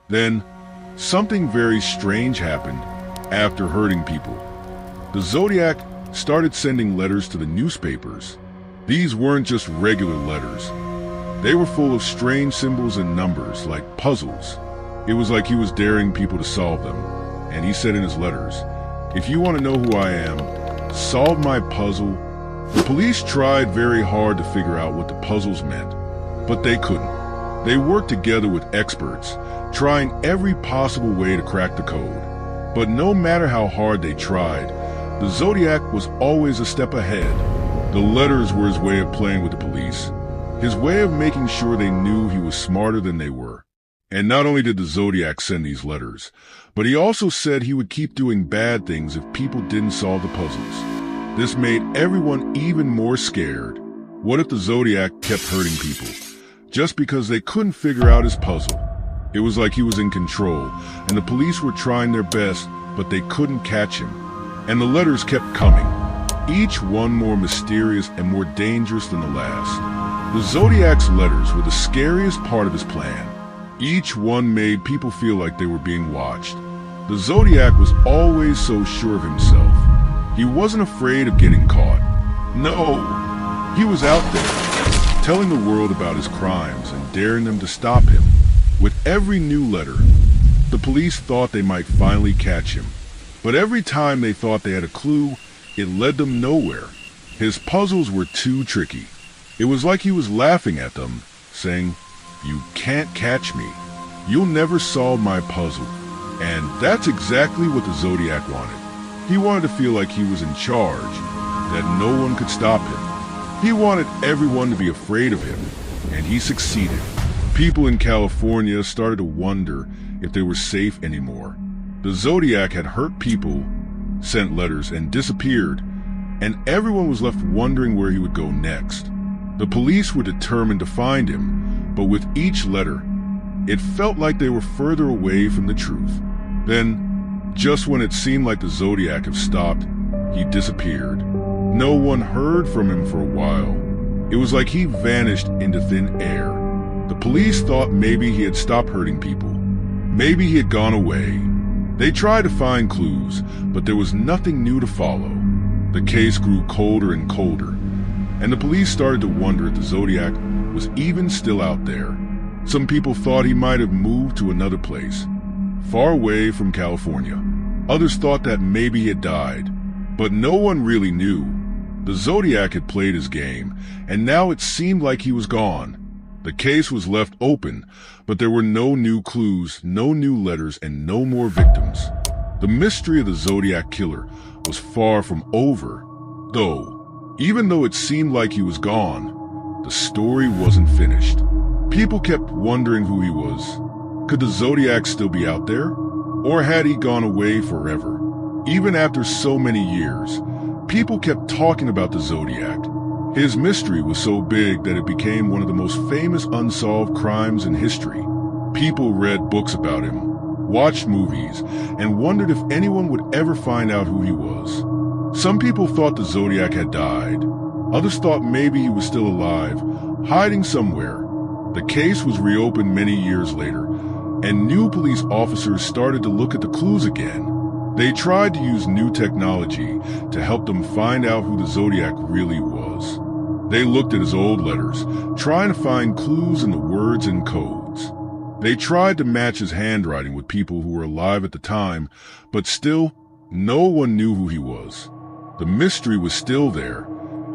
Then, something very strange happened after hurting people. The Zodiac started sending letters to the newspapers. These weren't just regular letters. They were full of strange symbols and numbers, like puzzles. It was like he was daring people to solve them. And he said in his letters, "If you want to know who I am, solve my puzzle." The police tried very hard to figure out what the puzzles meant, but they couldn't. They worked together with experts, trying every possible way to crack the code. But no matter how hard they tried, the Zodiac was always a step ahead. The letters were his way of playing with the police, his way of making sure they knew he was smarter than they were. And not only did the Zodiac send these letters, but he also said he would keep doing bad things if people didn't solve the puzzles. This made everyone even more scared. What if the Zodiac kept hurting people just because they couldn't figure out his puzzle? It was like he was in control, and the police were trying their best, but they couldn't catch him. And the letters kept coming, each one more mysterious and more dangerous than the last. The Zodiac's letters were the scariest part of his plan. Each one made people feel like they were being watched. The Zodiac was always so sure of himself. He wasn't afraid of getting caught. No, he was out there, telling the world about his crimes and daring them to stop him. With every new letter, the police thought they might finally catch him. But every time they thought they had a clue, it led them nowhere. His puzzles were too tricky. It was like he was laughing at them, saying, "You can't catch me. You'll never solve my puzzle." And that's exactly what the Zodiac wanted. He wanted to feel like he was in charge, that no one could stop him. He wanted everyone to be afraid of him, and he succeeded. People in California started to wonder if they were safe anymore. The Zodiac had hurt people, sent letters, and disappeared, and everyone was left wondering where he would go next. The police were determined to find him, but with each letter, it felt like they were further away from the truth. Then, just when it seemed like the Zodiac had stopped, he disappeared. No one heard from him for a while. It was like he vanished into thin air. The police thought maybe he had stopped hurting people. Maybe he had gone away. They tried to find clues, but there was nothing new to follow. The case grew colder and colder, and the police started to wonder if the Zodiac was even still out there. Some people thought he might have moved to another place, far away from California. Others thought that maybe he had died, but no one really knew. The Zodiac had played his game, and now it seemed like he was gone. The case was left open, but there were no new clues, no new letters, and no more victims. The mystery of the Zodiac Killer was far from over, though. Even though it seemed like he was gone, the story wasn't finished. People kept wondering who he was. Could the Zodiac still be out there? Or had he gone away forever? Even after so many years, people kept talking about the Zodiac. His mystery was so big that it became one of the most famous unsolved crimes in history. People read books about him, watched movies, and wondered if anyone would ever find out who he was. Some people thought the Zodiac had died. Others thought maybe he was still alive, hiding somewhere. The case was reopened many years later, and new police officers started to look at the clues again. They tried to use new technology to help them find out who the Zodiac really was. They looked at his old letters, trying to find clues in the words and codes. They tried to match his handwriting with people who were alive at the time, but still, no one knew who he was. The mystery was still there,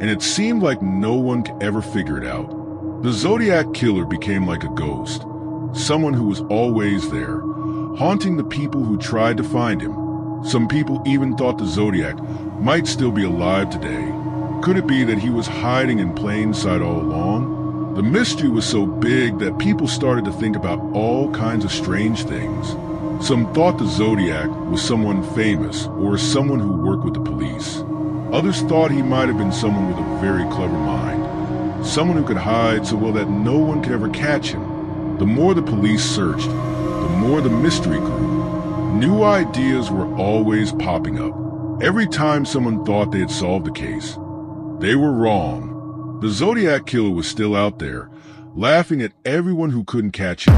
and it seemed like no one could ever figure it out. The Zodiac Killer became like a ghost, someone who was always there, haunting the people who tried to find him. Some people even thought the Zodiac might still be alive today. Could it be that he was hiding in plain sight all along? The mystery was so big that people started to think about all kinds of strange things. Some thought the Zodiac was someone famous or someone who worked with the police. Others thought he might have been someone with a very clever mind, someone who could hide so well that no one could ever catch him. The more the police searched, the more the mystery grew. New ideas were always popping up. Every time someone thought they had solved the case, they were wrong. The Zodiac Killer was still out there, laughing at everyone who couldn't catch him.